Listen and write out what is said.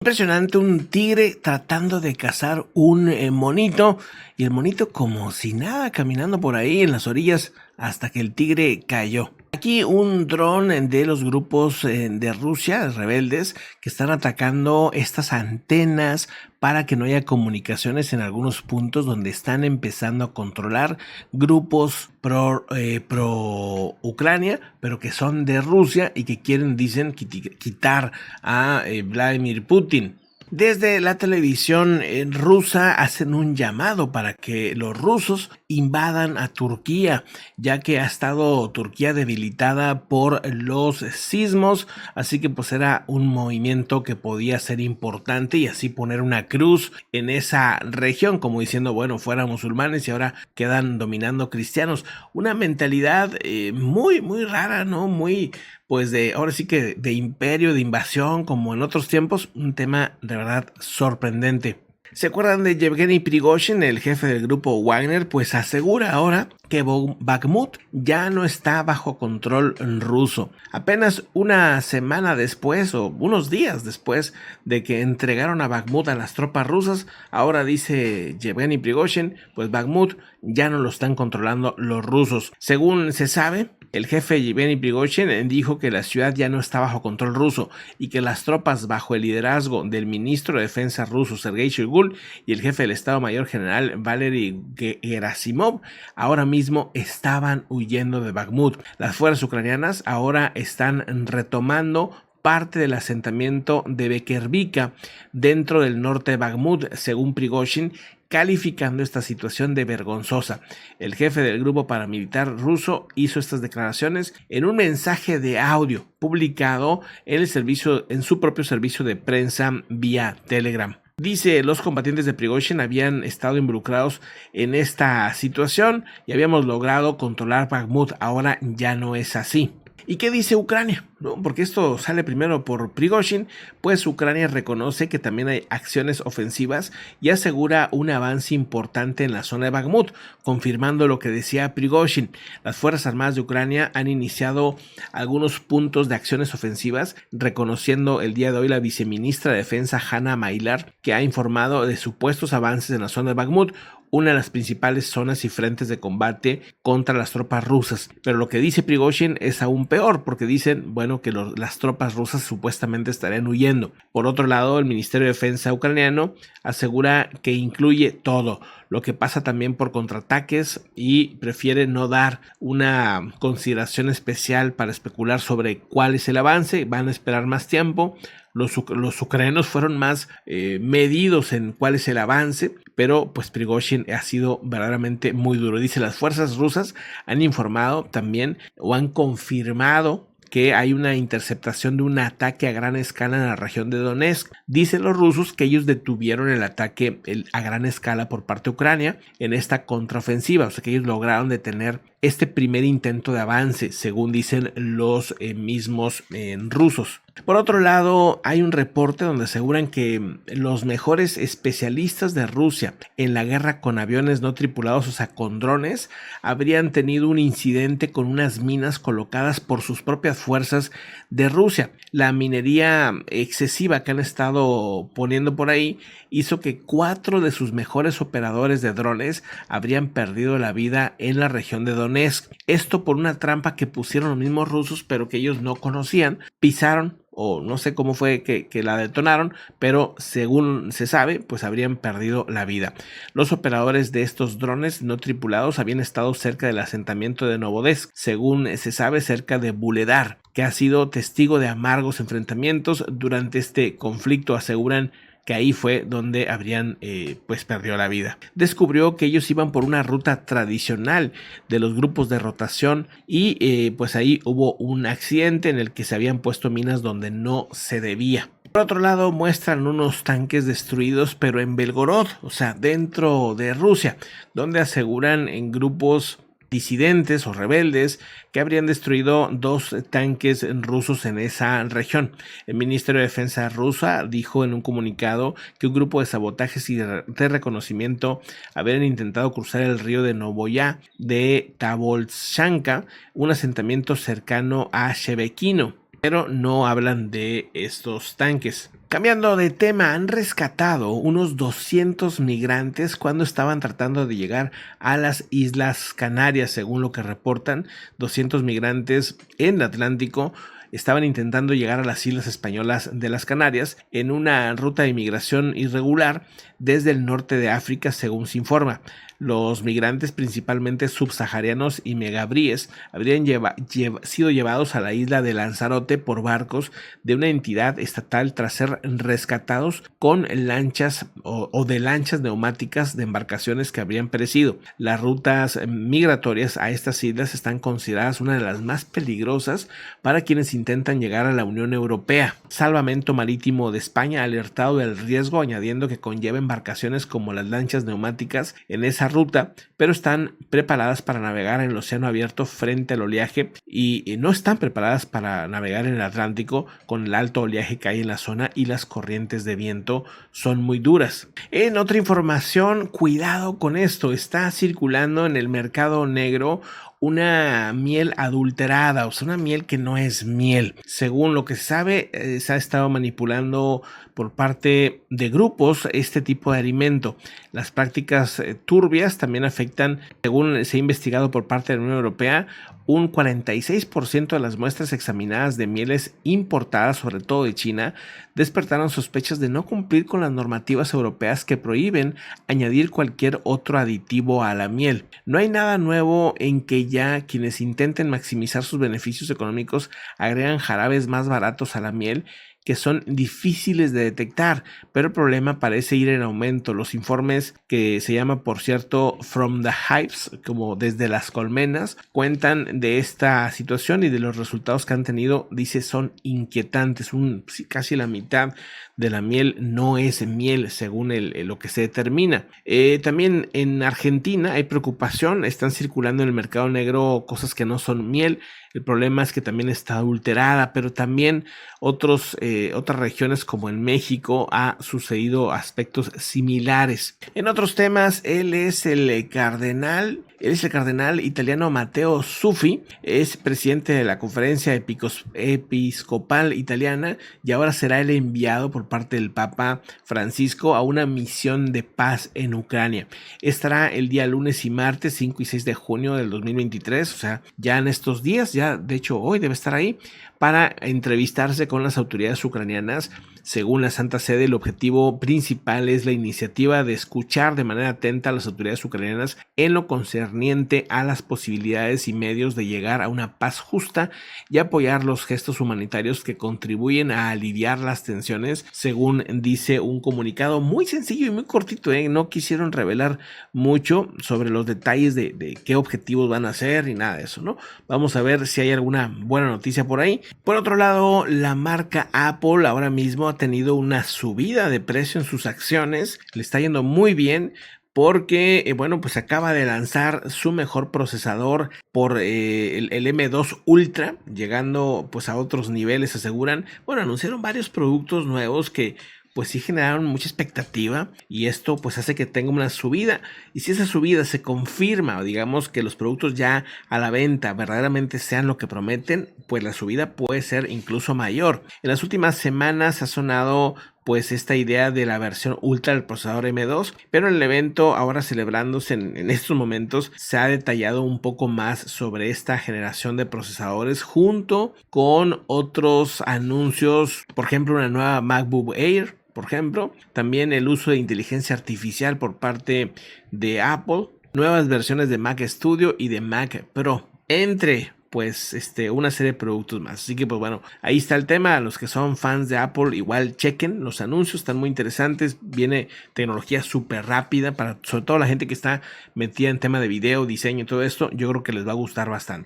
Impresionante, un tigre tratando de cazar un monito y el monito como si nada caminando por ahí en las orillas hasta que el tigre cayó. Aquí un dron de los grupos de Rusia, rebeldes, que están atacando estas antenas para que no haya comunicaciones en algunos puntos donde están empezando a controlar grupos pro Ucrania, pero que son de Rusia y que quieren, dicen, quitar a Vladimir Putin. Desde la televisión rusa hacen un llamado para que los rusos invadan a Turquía, ya que ha estado Turquía debilitada por los sismos, así que pues era un movimiento que podía ser importante y así poner una cruz en esa región, como diciendo, bueno, fueran musulmanes y ahora quedan dominando cristianos. Una mentalidad muy rara, ¿no? Muy, pues ahora sí que de imperio, de invasión, como en otros tiempos, un tema de verdad sorprendente. ¿Se acuerdan de Yevgeny Prigozhin, el jefe del grupo Wagner? Pues asegura ahora que Bakhmut ya no está bajo control ruso. Apenas una semana después o unos días después de que entregaron a Bakhmut a las tropas rusas, ahora dice Yevgeny Prigozhin, pues Bakhmut ya no lo están controlando los rusos. Según se sabe, el jefe Yevgeny Prigozhin dijo que la ciudad ya no está bajo control ruso y que las tropas bajo el liderazgo del ministro de Defensa ruso Sergei Shoigu y el jefe del Estado Mayor General Valery Gerasimov ahora mismo estaban huyendo de Bakhmut. Las fuerzas ucranianas ahora están retomando parte del asentamiento de Bekervika dentro del norte de Bakhmut, según Prigozhin, calificando esta situación de vergonzosa. El jefe del grupo paramilitar ruso hizo estas declaraciones en un mensaje de audio publicado en su propio servicio de prensa vía Telegram. Dice, los combatientes de Prigozhin habían estado involucrados en esta situación y habíamos logrado controlar Bakhmut. Ahora ya no es así. ¿Y qué dice Ucrania? ¿No? Porque esto sale primero por Prigozhin, pues Ucrania reconoce que también hay acciones ofensivas y asegura un avance importante en la zona de Bakhmut, confirmando lo que decía Prigozhin. Las Fuerzas Armadas de Ucrania han iniciado algunos puntos de acciones ofensivas, reconociendo el día de hoy la viceministra de Defensa Hanna Maliar, que ha informado de supuestos avances en la zona de Bakhmut, una de las principales zonas y frentes de combate contra las tropas rusas. Pero lo que dice Prigozhin es aún peor, porque dicen, bueno, que las tropas rusas supuestamente estarían huyendo. Por otro lado, el Ministerio de Defensa ucraniano asegura que incluye todo, lo que pasa también por contraataques, y prefiere no dar una consideración especial para especular sobre cuál es el avance. Van a esperar más tiempo. Los ucranianos fueron más medidos en cuál es el avance, pero pues Prigozhin ha sido verdaderamente muy duro. Dice, las fuerzas rusas han informado también o han confirmado que hay una interceptación de un ataque a gran escala en la región de Donetsk. Dicen los rusos que ellos detuvieron el ataque a gran escala por parte de Ucrania en esta contraofensiva, o sea que ellos lograron detener este primer intento de avance, según dicen los mismos rusos. Por otro lado, hay un reporte donde aseguran que los mejores especialistas de Rusia en la guerra con aviones no tripulados, o sea, con drones, habrían tenido un incidente con unas minas colocadas por sus propias fuerzas de Rusia. La minería excesiva que han estado poniendo por ahí hizo que 4 de sus mejores operadores de drones habrían perdido la vida en la región de Donetsk. Esto por una trampa que pusieron los mismos rusos, pero que ellos no conocían. Pisaron, o no sé cómo fue que la detonaron, pero según se sabe, pues habrían perdido la vida. Los operadores de estos drones no tripulados habían estado cerca del asentamiento de Novodesk, según se sabe, cerca de Vuhledar, que ha sido testigo de amargos enfrentamientos durante este conflicto. Aseguran que ahí fue donde habrían pues perdido la vida. Descubrió que ellos iban por una ruta tradicional de los grupos de rotación y pues ahí hubo un accidente en el que se habían puesto minas donde no se debía. Por otro lado, muestran unos tanques destruidos, pero en Belgorod, o sea, dentro de Rusia, donde aseguran en grupos disidentes o rebeldes que habrían destruido 2 tanques rusos en esa región. El Ministerio de Defensa rusa dijo en un comunicado que un grupo de sabotajes y de reconocimiento habrían intentado cruzar el río de Novoya de Tabolshanka, un asentamiento cercano a Shebekino, pero no hablan de estos tanques. Cambiando de tema, han rescatado unos 200 migrantes cuando estaban tratando de llegar a las Islas Canarias, según lo que reportan. 200 migrantes en el Atlántico estaban intentando llegar a las Islas Españolas de las Canarias en una ruta de migración irregular desde el norte de África, según se informa. Los migrantes, principalmente subsaharianos y megabríes, habrían sido llevados a la isla de Lanzarote por barcos de una entidad estatal tras ser rescatados con lanchas o de lanchas neumáticas de embarcaciones que habrían perecido. Las rutas migratorias a estas islas están consideradas una de las más peligrosas para quienes intentan llegar a la Unión Europea. Salvamento Marítimo de España ha alertado del riesgo, añadiendo que conlleva embarcaciones como las lanchas neumáticas en esa ruta, pero están preparadas para navegar en el océano abierto frente al oleaje y no están preparadas para navegar en el Atlántico con el alto oleaje que hay en la zona y las corrientes de viento son muy duras. En otra información, cuidado con esto, está circulando en el mercado negro una miel adulterada, o sea, una miel que no es miel. Según lo que se sabe, se ha estado manipulando por parte de grupos este tipo de alimento. Las prácticas turbias también afectan, según se ha investigado por parte de la Unión Europea, un 46% de las muestras examinadas de mieles importadas, sobre todo de China, despertaron sospechas de no cumplir con las normativas europeas que prohíben añadir cualquier otro aditivo a la miel. No hay nada nuevo en que ya quienes intenten maximizar sus beneficios económicos agregan jarabes más baratos a la miel que son difíciles de detectar, pero el problema parece ir en aumento. Los informes, que se llama por cierto From the Hives, como desde las colmenas, cuentan de esta situación y de los resultados que han tenido. Dice, son inquietantes. Casi la mitad de la miel no es miel según lo que se determina. También en Argentina hay preocupación, están circulando en el mercado negro cosas que no son miel. El problema es que también está adulterada, pero también otras regiones como en México ha sucedido aspectos similares. En otros temas, él es el cardenal italiano Matteo Zuppi, es presidente de la Conferencia Episcopal Italiana y ahora será el enviado por parte del Papa Francisco a una misión de paz en Ucrania. Estará el día lunes y martes 5 y 6 de junio del 2023, o sea, ya en estos días, ya de hecho hoy debe estar ahí, para entrevistarse con las autoridades ucranianas. Según la Santa Sede, el objetivo principal es la iniciativa de escuchar de manera atenta a las autoridades ucranianas en lo concerniente a las posibilidades y medios de llegar a una paz justa y apoyar los gestos humanitarios que contribuyen a aliviar las tensiones, según dice un comunicado muy sencillo y muy cortito. No quisieron revelar mucho sobre los detalles de qué objetivos van a hacer ni nada de eso, ¿no? Vamos a ver si hay alguna buena noticia por ahí. Por otro lado, la marca Apple ahora mismo ha tenido una subida de precio en sus acciones, le está yendo muy bien porque, pues acaba de lanzar su mejor procesador por el M2 Ultra, llegando pues a otros niveles, aseguran. Anunciaron varios productos nuevos que pues sí generaron mucha expectativa y esto pues hace que tenga una subida, y si esa subida se confirma o digamos que los productos ya a la venta verdaderamente sean lo que prometen, pues la subida puede ser incluso mayor. En las últimas semanas ha sonado pues esta idea de la versión ultra del procesador M2, pero en el evento ahora celebrándose en estos momentos se ha detallado un poco más sobre esta generación de procesadores junto con otros anuncios, por ejemplo una nueva MacBook Air, por ejemplo, también el uso de inteligencia artificial por parte de Apple, nuevas versiones de Mac Studio y de Mac Pro, entre pues una serie de productos más. Así que pues ahí está el tema. A los que son fans de Apple, igual chequen los anuncios, están muy interesantes. Viene tecnología súper rápida para sobre todo la gente que está metida en tema de video, diseño y todo esto. Yo creo que les va a gustar bastante.